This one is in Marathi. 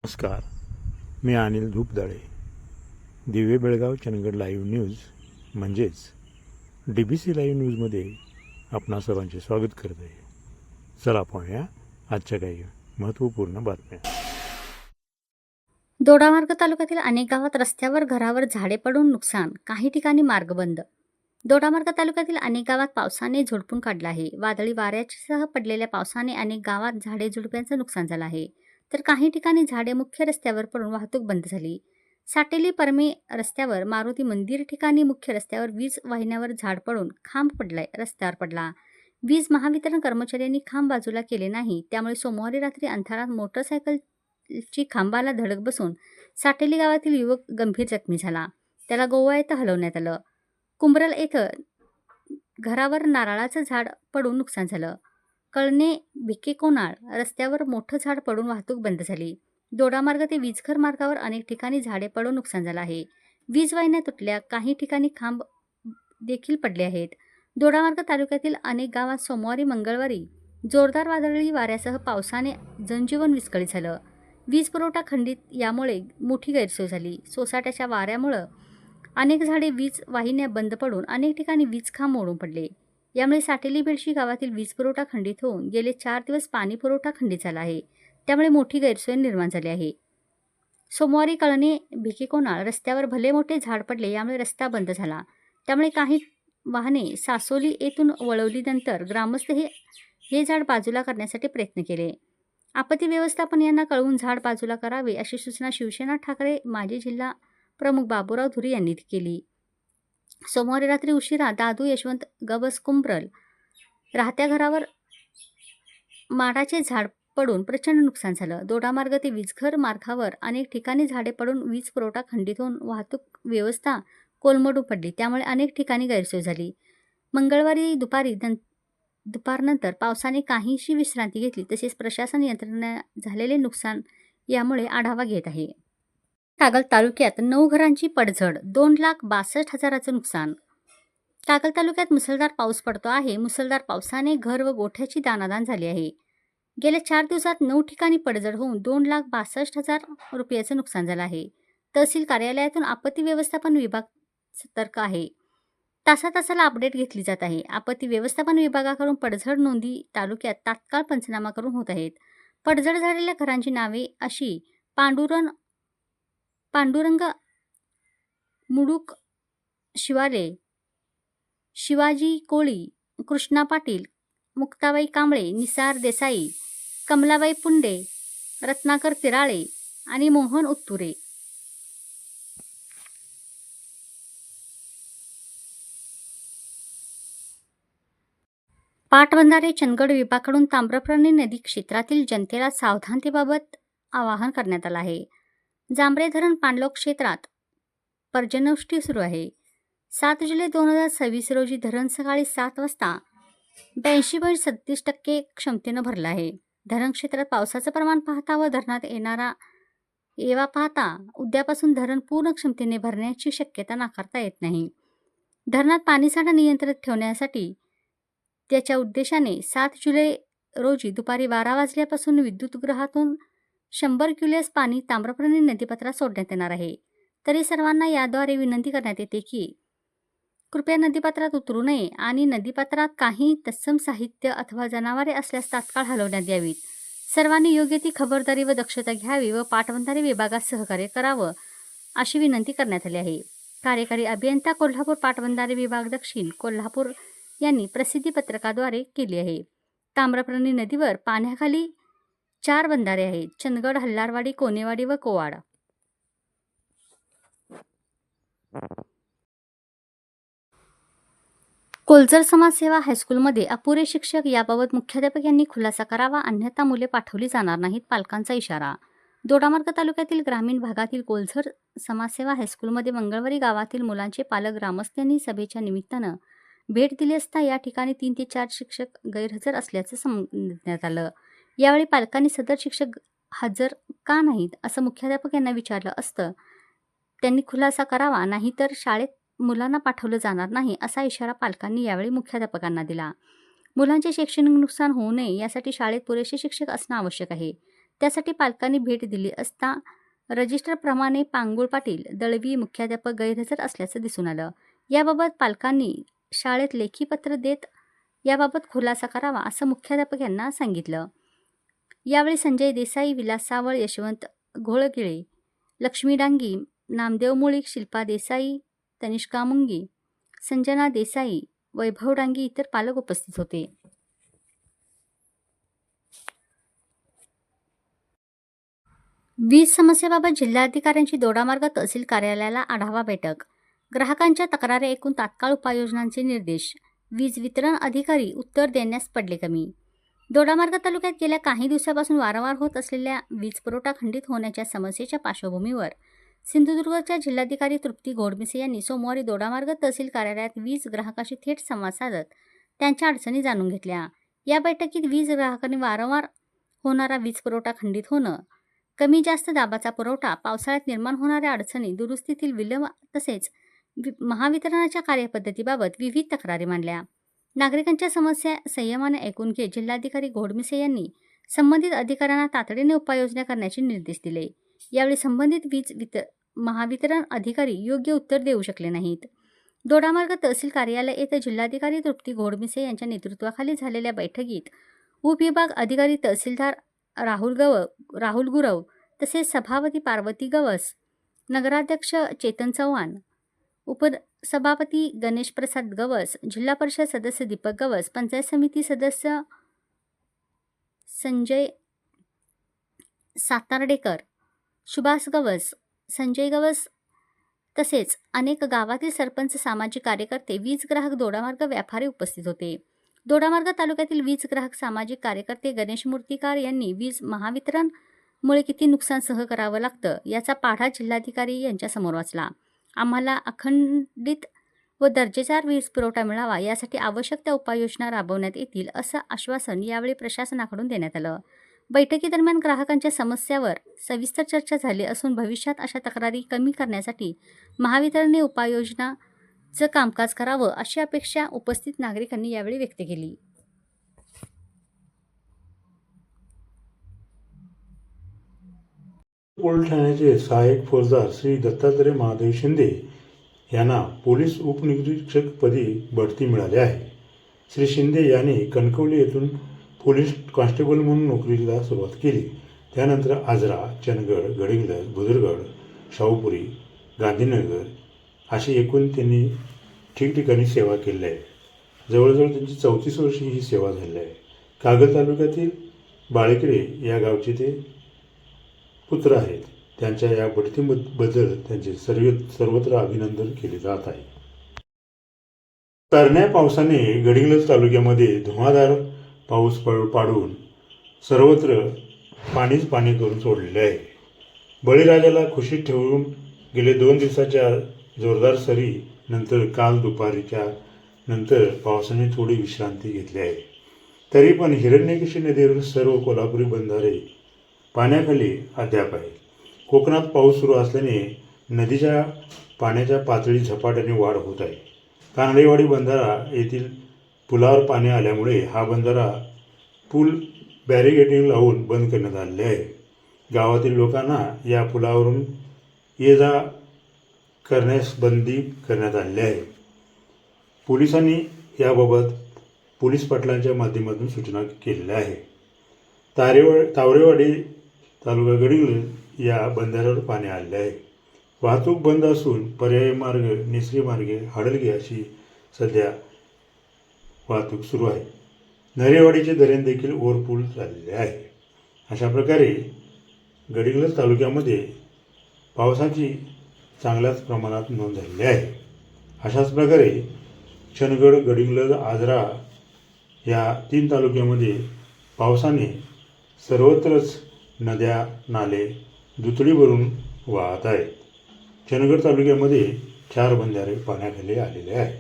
नमस्कार, मी अनिल धूपदाळे. दिवे बेळगाव चंदगड लाईव्ह न्यूज म्हणजेच DBC लाईव्ह न्यूजमध्ये आपणा सर्वांचे स्वागत करत आहे. चला पाहूया आजच्या काही महत्त्वपूर्ण बातम्या. दोडामार्ग तालुक्यातील अनेक गावात रस्त्यावर घरावर झाडे पडून नुकसान, काही ठिकाणी मार्ग बंद. दोडामार्ग तालुक्यातील अनेक गावात पावसाने झोडपून काढलं आहे. वादळी वाऱ्यासह पडलेल्या पावसाने अनेक गावात झाडे झुडप्यांचं नुकसान झालं आहे, तर काही ठिकाणी झाडे मुख्य रस्त्यावर पडून वाहतूक बंद झाली. साटेली परमे रस्त्यावर मारुती मंदिर ठिकाणी मुख्य रस्त्यावर वीज वाहिन्यावर झाड पडून खांब पडलाय, रस्त्यावर पडला. वीज महावितरण कर्मचाऱ्यांनी खांब बाजूला केले नाही, त्यामुळे सोमवारी रात्री अंधारात मोटरसायकलची खांबाला धडक बसून साटेली गावातील युवक गंभीर जखमी झाला. त्याला गोवा येथे हलवण्यात आलं. कुंबरल येथे घरावर नारळाचं झाड पडून नुकसान झालं. कळणे भिकेकोनाळ रस्त्यावर मोठं झाड पडून वाहतूक बंद झाली. दोडामार्ग ते वीजघर मार्गावर अनेक ठिकाणी झाडे पडून नुकसान झालं आहे. वीज वाहिन्या तुटल्या, काही ठिकाणी खांब देखील पडले आहेत. दोडामार्ग तालुक्यातील अनेक गावात सोमवारी मंगळवारी जोरदार वादळी वाऱ्यासह पावसाने जनजीवन विस्कळीत झालं. वीज पुरवठा खंडित, यामुळे मोठी गैरसोय झाली. सोसाट्याच्या वाऱ्यामुळे अनेक झाडे, वीज वाहिन्या बंद पडून अनेक ठिकाणी वीज खांब मोडून पडले. यामुळे साटेली बेडशी गावातील वीज पुरवठा खंडित होऊन गेले 4 दिवस पाणी पुरवठा खंडित झाला आहे. त्यामुळे मोठी गैरसोय निर्माण झाली आहे. सोमवारी कळणे भिकेकोनाळ रस्त्यावर भले मोठे झाड पडले, यामुळे रस्ता बंद झाला. त्यामुळे काही वाहने सासोली येथून वळवलीनंतर ग्रामस्थ हे झाड बाजूला करण्यासाठी प्रयत्न केले. आपत्ती व्यवस्थापन यांना कळवून झाड बाजूला करावे, अशी सूचना शिवसेना ठाकरे माजी जिल्हा प्रमुख बाबूराव धुरी यांनी केली. सोमवारी रात्री उशिरा दादू यशवंत गबस कुंबरल राहत्या घरावर माडाचे झाड पडून प्रचंड नुकसान झालं. दोडामार्ग ते वीजघर मार्गावर अनेक ठिकाणी झाडे पडून वीज पुरवठा खंडित होऊन वाहतूक व्यवस्था कोलमडून पडली, त्यामुळे अनेक ठिकाणी गैरसोय झाली. मंगळवारी दुपारनंतर पावसाने काहीशी विश्रांती घेतली. तसेच प्रशासन यंत्रणा झालेले नुकसान यामुळे आढावा घेत आहे. कागल तालुक्यात 9 घरांची पडझड, 2,62,000चं नुकसान. कागल तालुक्यात मुसळधार पाऊस पडतो आहे. मुसळधार पावसाने घर व गोठ्याची दानादान झाली आहे. गेल्या 4 दिवसात 9 ठिकाणी पडझड होऊन 2,62,000 रुपयाचं नुकसान झालं आहे. तहसील कार्यालयातून आपत्ती व्यवस्थापन विभाग सतर्क आहे. तासातासाला अपडेट घेतली जात आहे. आपत्ती व्यवस्थापन विभागाकडून पडझड नोंदी तालुक्यात तात्काळ पंचनामा करून होत आहेत. पडझड झालेल्या घरांची नावे अशी: पांडुरंग मुडूक शिवाले, शिवाजी कोळी, कृष्णा पाटील, मुक्ताबाई कांबळे, निसार देसाई, कमलाबाई पुंडे, रत्नाकर तिराळे आणि मोहन उत्तुरे. पाटबंधारे चंदगड विभागाकडून ताम्रपर्णी नदी क्षेत्रातील जनतेला सावधानतेबाबत आवाहन करण्यात आलं आहे. जांभरे धरण पाणलोट क्षेत्रात पर्जन्यवृष्टी सुरू आहे. 7 जुलै 2026 रोजी धरण सकाळी 7 वाजता 82.37% क्षमतेनं भरलं आहे. धरण क्षेत्रात पावसाचं प्रमाण पाहता व धरणात येवा पाहता उद्यापासून धरण पूर्ण क्षमतेने भरण्याची शक्यता नाकारता येत नाही. धरणात पाणीसाठा नियंत्रित ठेवण्यासाठी त्याच्या उद्देशाने 7 जुलै रोजी दुपारी 12 वाजल्यापासून विद्युतगृहातून 100 क्युसेस पाणी ताम्रपर्णी नदीपात्रात सोडण्यात येणार आहे. तरी सर्वांना याद्वारे विनंती करण्यात येते की कृपया नदीपात्रात उतरू नये आणि नदीपात्रात काही तत्सम साहित्य अथवा जनावरे असल्यास तात्काळ हलवण्यात यावीत. सर्वांनी योग्य ती खबरदारी व दक्षता घ्यावी व पाटबंधारे विभागात सहकार्य करावं, अशी विनंती करण्यात आली आहे. कार्यकारी अभियंता कोल्हापूर पाटबंधारे विभाग दक्षिण कोल्हापूर यांनी प्रसिद्धी पत्रकाद्वारे केली आहे. ताम्रपर्णी नदीवर पाण्याखाली 4 बंधारे आहेत: चंदगड, हल्लारवाडी, कोनेवाडी व कोवाड. कोलजर समाजसेवा हायस्कूलमध्ये अपुरे शिक्षक, याबाबत मुख्याध्यापक यांनी खुलासा करावा, अन्यथा मुले पाठवली जाणार नाहीत, पालकांचा इशारा. दोडामार्ग तालुक्यातील ग्रामीण भागातील कोलझर समाजसेवा हायस्कूलमध्ये मंगळवारी गावातील मुलांचे पालक ग्रामस्थांनी सभेच्या निमित्तानं भेट दिली असता या ठिकाणी 3 ते 4 शिक्षक गैरहजर असल्याचं समजण्यात आलं. यावेळी पालकांनी सदर शिक्षक हजर का नाहीत, असं मुख्याध्यापक यांना विचारलं असतं. त्यांनी खुलासा करावा, नाहीतर शाळेत मुलांना पाठवलं जाणार नाही, असा इशारा पालकांनी यावेळी मुख्याध्यापकांना दिला. मुलांचे शैक्षणिक नुकसान होऊ नये यासाठी शाळेत पुरेसे शिक्षक असणं आवश्यक आहे. त्यासाठी पालकांनी भेट दिली असता रजिस्टरप्रमाणे पांगुळ पाटील, दळवी मुख्याध्यापक गैरहजर असल्याचं दिसून आलं. याबाबत पालकांनी शाळेत लेखी पत्र देत याबाबत खुलासा करावा असं मुख्याध्यापक यांना सांगितलं. यावेळी संजय देसाई, विलास सावळ, यशवंत घोळगिळे, लक्ष्मी डांगी, नामदेव मुळीक, शिल्पा देसाई, तनिष्का मुंगी, संजना देसाई, वैभव डांगी इतर पालक उपस्थित होते. वीज समस्येबाबत जिल्हाधिकाऱ्यांची दोडामार्ग तहसील कार्यालयाला आढावा बैठक. ग्राहकांच्या तक्रारी ऐकून तात्काळ उपाययोजनांचे निर्देश. वीज वितरण अधिकारी उत्तर देण्यास पडले कमी. दोडामार्ग तालुक्यात गेल्या काही दिवसापासून वारंवार होत असलेल्या वीज पुरवठा खंडित होण्याच्या समस्येच्या पार्श्वभूमीवर सिंधुदुर्गच्या जिल्हाधिकारी तृप्ती घोडमिसे यांनी सोमवारी दोडामार्ग तहसील कार्यालयात वीज ग्राहकाशी थेट संवाद साधत त्यांच्या अडचणी जाणून घेतल्या. या बैठकीत वीज ग्राहकांनी वारंवार होणारा वीज पुरवठा खंडित होणं, कमी जास्त दाबाचा पुरवठा, पावसाळ्यात निर्माण होणाऱ्या अडचणी, दुरुस्तीतील विलंब तसेच महावितरणाच्या कार्यपद्धतीबाबत विविध तक्रारी मांडल्या. नागरिकांच्या समस्या संयमाने ऐकून घेत जिल्हाधिकारी घोडमिसे यांनी संबंधित अधिकाऱ्यांना तातडीने उपाययोजना करण्याचे निर्देश दिले. यावेळी संबंधित महावितरण अधिकारी योग्य उत्तर देऊ शकले नाहीत. दोडामार्ग तहसील कार्यालय येथे जिल्हाधिकारी तृप्ती घोडमिसे यांच्या नेतृत्वाखाली झालेल्या बैठकीत उपविभाग अधिकारी तहसीलदार राहुल गुरव तसेच सभापती पार्वती गवस, नगराध्यक्ष चेतन चव्हाण, उपसभापती गणेश प्रसाद गवस, जिल्हा परिषद सदस्य दीपक गवस, पंचायत समिती सदस्य संजय सातार्डेकर, सुभाष गवस, संजय गवस तसेच अनेक गावातील सरपंच, सामाजिक कार्यकर्ते, वीज ग्राहक, दोडामार्ग व्यापारी उपस्थित होते. दोडामार्ग तालुक्यातील वीज ग्राहक सामाजिक कार्यकर्ते गणेश मूर्तिकार यांनी वीज महावितरणमुळे किती नुकसान सह करावं लागतं याचा पाढा जिल्हाधिकारी यांच्यासमोर वाचला. आम्हाला अखंडित व दर्जेदार वीज पुरवठा मिळावा यासाठी आवश्यक त्या उपाययोजना राबवण्यात येतील असं आश्वासन यावेळी प्रशासनाकडून देण्यात आलं. बैठकीदरम्यान ग्राहकांच्या समस्यावर सविस्तर चर्चा झाली असून भविष्यात अशा तक्रारी कमी करण्यासाठी महावितरणने उपाययोजनाचं कामकाज करावं अशी अपेक्षा उपस्थित नागरिकांनी यावेळी व्यक्त केली. पोलीस ठाण्याचे सहाय्यक फौजदार श्री दत्तात्रय महादेव शिंदे यांना पोलीस उपनिरीक्षकपदी बढती मिळाली आहे. श्री शिंदे यांनी कणकवली येथून पोलीस कॉन्स्टेबल म्हणून नोकरीला सुरुवात केली. त्यानंतर आजरा, चंदगड, गडिंग्लज, भुदरगड, शाहूपुरी, गांधीनगर अशी एकूण त्यांनी ठिकठिकाणी सेवा केली आहे. जवळजवळ त्यांची 34 वर्षी ही सेवा झाली आहे. कागल तालुक्यातील बाळेकडे या गावचे ते पुत्र आहेत. त्यांच्या या बढतीबद्दल त्यांचे सर्वत्र अभिनंदन केले जात आहे. तरण्या पावसाने गडिंग्लज तालुक्यामध्ये धुमाधार पाऊस पाडून सर्वत्र पाणीच पाणी करून सोडलेले आहे. बळीराजाला खुशीत ठेवून गेले 2 दिवसाच्या जोरदार सरी नंतर काल दुपारीच्या नंतर पावसाने थोडी विश्रांती घेतली आहे. तरी पण हिरण्यकेशी नदीवरील सर्व कोल्हापुरी बंधारे पाण्याखाली अद्याप आहेत. कोकणात पाऊस सुरू असल्याने नदीच्या पाण्याच्या पातळीत झपाट्याने वाढ होत आहे. कानडेवाडी बंधारा येथील पुलावर पाणी आल्यामुळे हा बंधारा पूल बॅरिगेटिंग लावून बंद करण्यात आलेले आहे. गावातील लोकांना या पुलावरून ये जा करण्यास बंदी करण्यात आलेली आहे. पोलिसांनी याबाबत पोलीस पाटलांच्या माध्यमातून सूचना केलेल्या आहे. तावरेवाडी तालुका गडिंग्लज या बंधाऱ्यावर पाणी आलेले आहे. वाहतूक बंद असून पर्यायी मार्ग निसरी मार्गे हडलगे अशी सध्या वाहतूक सुरू आहे. नरेवाडीचे धरण देखील ओव्हरफुल झालेले आहे. अशा प्रकारे गडिंग्लज तालुक्यामध्ये पावसाची चांगल्याच प्रमाणात नोंद झालेली आहे. अशाच प्रकारे चंदगड, गडिंग्लज, आजरा या 3 तालुक्यामध्ये पावसाने सर्वत्रच नद्या, नाले दुथडी भरून वाहत आहेत. चंदगड तालुक्यामध्ये 4 बंधारे पाण्याखाली आलेले आहेत.